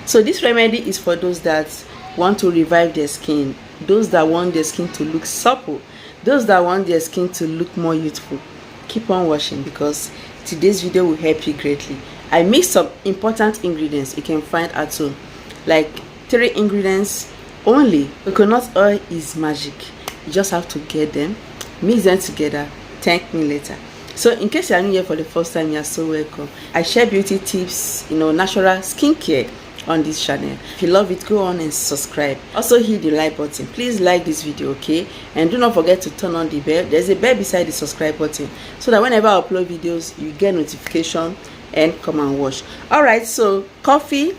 So this remedy is for those that want to revive their skin, those that want their skin to look supple, those that want their skin to look more youthful. Keep on watching because today's video will help you greatly. I mixed some important ingredients you can find at home, like 3 ingredients only. Coconut oil is magic. You just have to get them, mix them together, thank me later. So in case you are new here for the first time, you are so welcome. I share beauty tips, natural skincare on this channel. If you love it, go on and subscribe. Also hit the like button. Please like this video, okay? And do not forget to turn on the bell. There's a bell beside the subscribe button so that whenever I upload videos, you get notification and come and watch. Alright, so coffee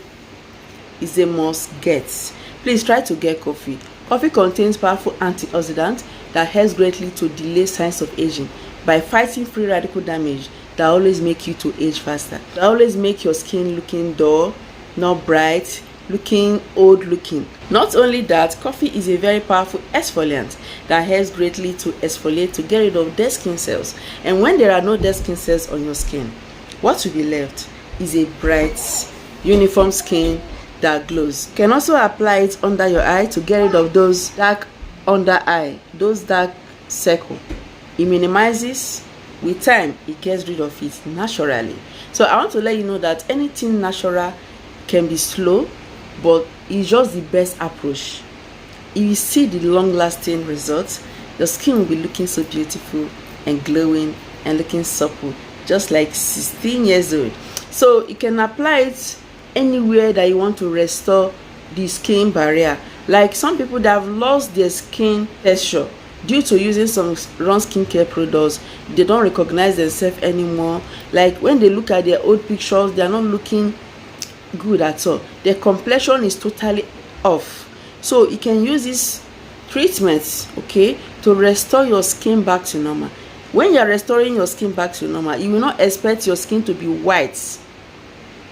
is a must get. Please try to get coffee. Coffee contains powerful antioxidants that helps greatly to delay signs of aging by fighting free radical damage that always make you to age faster. That always make your skin looking dull, not bright, looking old looking. Not only that, coffee is a very powerful exfoliant that helps greatly to exfoliate to get rid of dead skin cells. And when there are no dead skin cells on your skin, what will be left is a bright, uniform skin that glows. You can also apply it under your eye to get rid of those dark under eye, those dark circles. It minimizes. With time, it gets rid of it naturally. So I want to let you know that anything natural can be slow, but it's just the best approach. If you see the long-lasting results, your skin will be looking so beautiful and glowing and looking supple, just like 16 years old. So you can apply it anywhere that you want to restore the skin barrier. Like some people that have lost their skin texture due to using some wrong skincare products, they don't recognize themselves anymore. Like when they look at their old pictures, they are not looking good at all. Their complexion is totally off. So you can use these treatments, okay, to restore your skin back to normal. When you are restoring your skin back to normal, you will not expect your skin to be white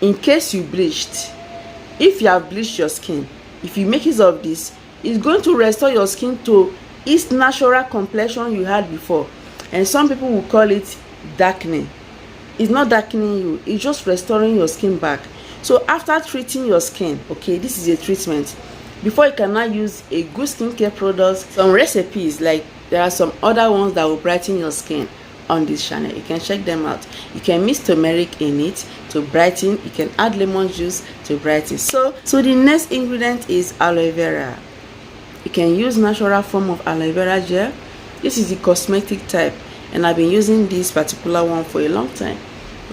in case you bleached. If you have bleached your skin, if you make use of this, it's going to restore your skin to its natural complexion you had before. And some people will call it darkening. It's not darkening you, it's just restoring your skin back. So after treating your skin, okay, this is a treatment. Before you cannot use a good skincare product, some recipes, like there are some other ones that will brighten your skin on this channel. You can check them out. You can mix turmeric in it to brighten. You can add lemon juice to brighten. So the next ingredient is aloe vera. You can use natural form of aloe vera gel. This is the cosmetic type, and I've been using this particular one for a long time.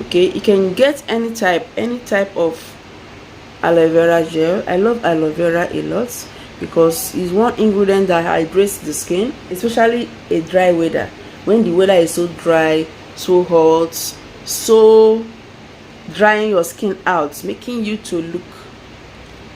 Okay, you can get any type of aloe vera gel. I love aloe vera a lot because it's one ingredient that hydrates the skin, especially a dry weather. When the weather is so dry, so hot, so drying your skin out, making you to look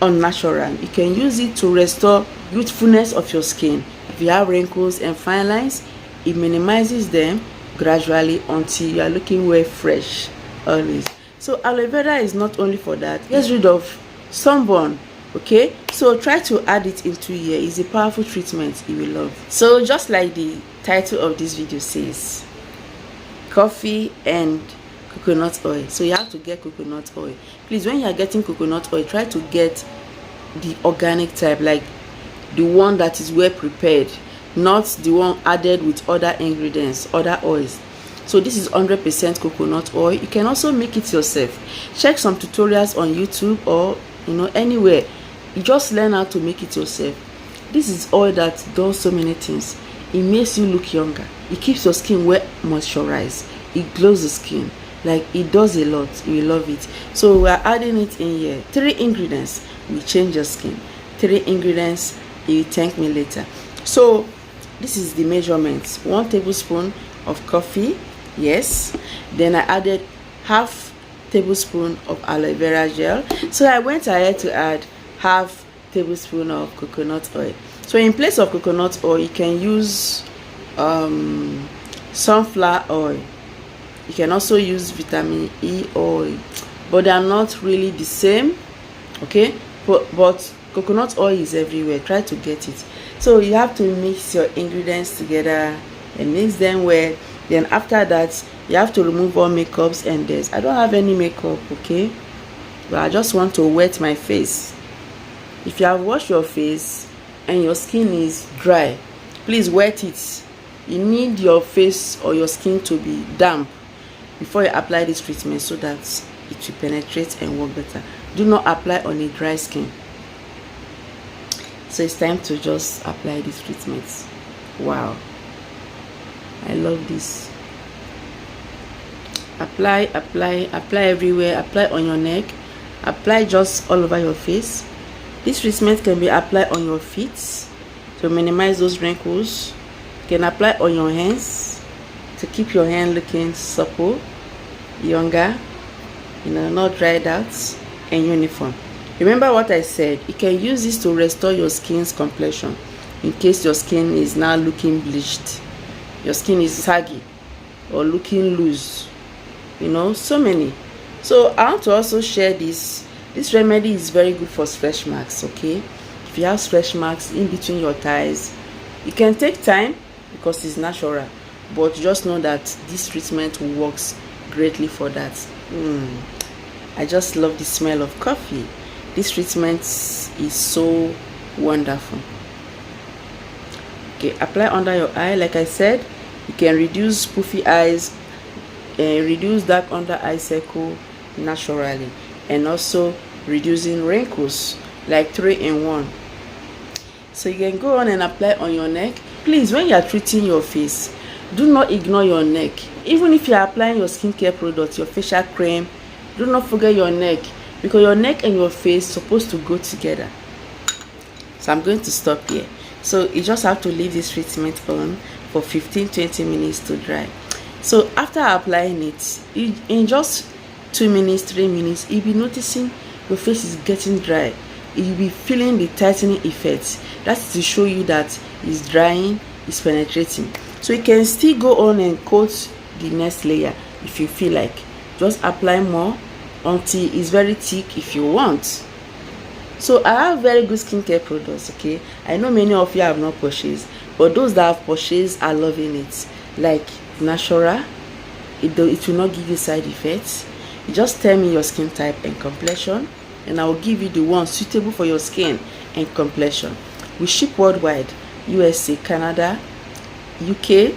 unnatural, you can use it to restore youthfulness of your skin. If you have wrinkles and fine lines, it minimizes them gradually until you are looking well fresh always. So aloe vera is not only for that, it gets rid of sunburn. Okay, so try to add it into here. It's a powerful treatment you will love. So just like the title of this video says, coffee and coconut oil. So you have to get coconut oil. Please, when you are getting coconut oil, try to get the organic type, like the one that is well prepared, not the one added with other ingredients, other oils. So this is 100% coconut oil. You can also make it yourself. Check some tutorials on YouTube or anywhere. You just learn how to make it yourself. This is oil that does so many things. It makes you look younger. It keeps your skin well moisturized. It glows the skin. Like, it does a lot. You will love it. So we are adding it in here. 3 ingredients will change your skin. 3 ingredients, you will thank me later. So this is the measurements. 1 tablespoon of coffee. Yes. Then I added half tablespoon of aloe vera gel. So I went ahead to add half tablespoon of coconut oil. So in place of coconut oil, you can use sunflower oil. You can also use vitamin E oil, but they are not really the same. Okay, but coconut oil is everywhere. Try to get it. So you have to mix your ingredients together and mix them well. Then after that, you have to remove all makeups and this. I don't have any makeup, okay? but I just want to wet my face. If you have washed your face and your skin is dry, please wet it. You need your face or your skin to be damp before you apply this treatment so that it will penetrate and work better. Do not apply on a dry skin. So it's time to just apply this treatment. Wow, I love this. Apply everywhere. Apply on your neck, apply just all over your face. This treatment can be applied on your feet to minimize those wrinkles. You can apply on your hands to keep your hand looking supple, younger, not dried out and uniform. Remember what I said, you can use this to restore your skin's complexion in case your skin is now looking bleached, your skin is saggy or looking loose, so many. So I want to also share this remedy is very good for stretch marks. Okay, if you have stretch marks in between your thighs, it can take time because it's natural, but just know that this treatment works greatly for that. I just love the smell of coffee. This treatment is so wonderful. Okay, apply under your eye. Like I said, you can reduce puffy eyes and reduce dark under eye circle naturally, and also reducing wrinkles like 3-in-1. So you can go on and apply on your neck. Please, when you are treating your face, do not ignore your neck. Even if you are applying your skincare product, your facial cream, do not forget your neck, because your neck and your face are supposed to go together. So I'm going to stop here. So you just have to leave this treatment on for 15-20 minutes to dry. So after applying it, in just 2 minutes, 3 minutes, you'll be noticing your face is getting dry. You'll be feeling the tightening effects. That's to show you that it's drying, it's penetrating. So you can still go on and coat the next layer if you feel like. Just apply more until it's very thick if you want. So I have very good skincare products. Okay, I know many of you have not purchased, but those that have purchased are loving it. Like natural, it will not give you side effects. You just tell me your skin type and complexion, and I will give you the one suitable for your skin and complexion. We ship worldwide: USA, Canada, UK,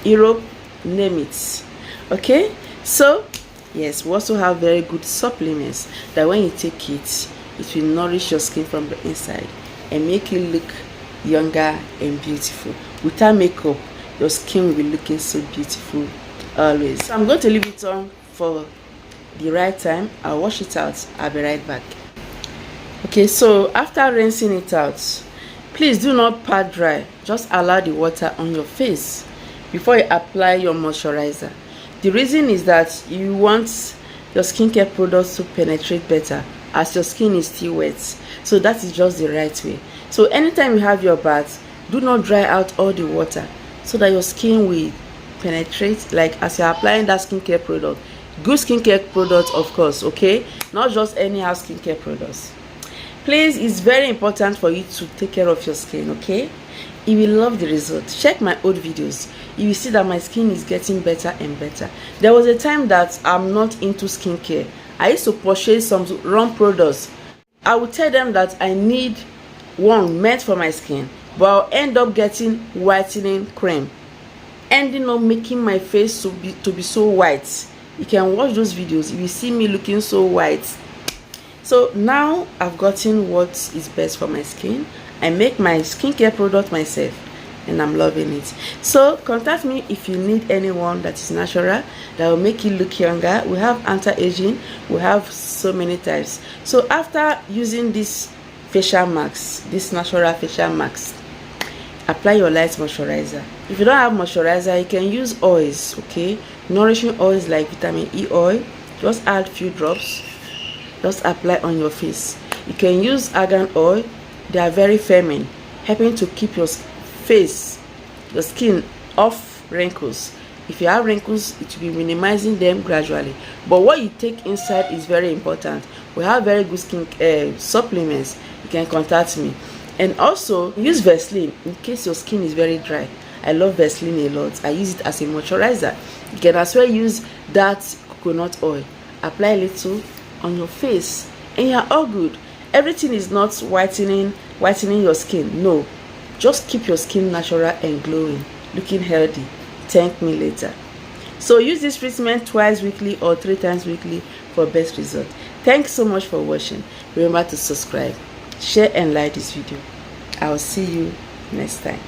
Europe, name it. Okay, so yes, we also have very good supplements that when you take it, it will nourish your skin from the inside and make you look younger and beautiful. Without makeup, your skin will be looking so beautiful always. So I'm going to leave it on for the right time. I'll wash it out. I'll be right back. Okay, so after rinsing it out, please do not pat dry. Just allow the water on your face before you apply your moisturizer. The reason is that you want your skincare products to penetrate better as your skin is still wet. So that is just the right way. So anytime you have your bath, do not dry out all the water so that your skin will penetrate, like as you're applying that skincare product. Good skincare products, of course, okay? Not just anyhow skincare products. Please, it's very important for you to take care of your skin, okay? You will love the result. Check my old videos. You will see that my skin is getting better and better. There was a time that I'm not into skincare. I used to purchase some wrong products. I would tell them that I need one meant for my skin, but I'll end up getting whitening cream, ending up making my face to be so white. You can watch those videos. You will see me looking so white. So now I've gotten what is best for my skin. I make my skincare product myself and I'm loving it. So contact me if you need anyone that is natural, that will make you look younger. We have anti-aging. We have so many types. So after using this facial mask, this natural facial mask, apply your light moisturizer. If you don't have moisturizer, you can use oils, okay? Nourishing oils like vitamin E oil. Just add few drops. Just apply on your face. You can use argan oil. They are very firming, helping to keep your face, your skin off wrinkles. If you have wrinkles, it will be minimizing them gradually. But what you take inside is very important. We have very good skin supplements. You can contact me. And also use Vaseline in case your skin is very dry. I love Vaseline a lot. I use it as a moisturizer. You can as well use that coconut oil. Apply a little on your face, and you're all good. Everything is not whitening your skin. No, just keep your skin natural and glowing, looking healthy. Thank me later. So use this treatment twice weekly or 3 times weekly for best result. Thanks so much for watching. Remember to subscribe, share and like this video. I'll see you next time.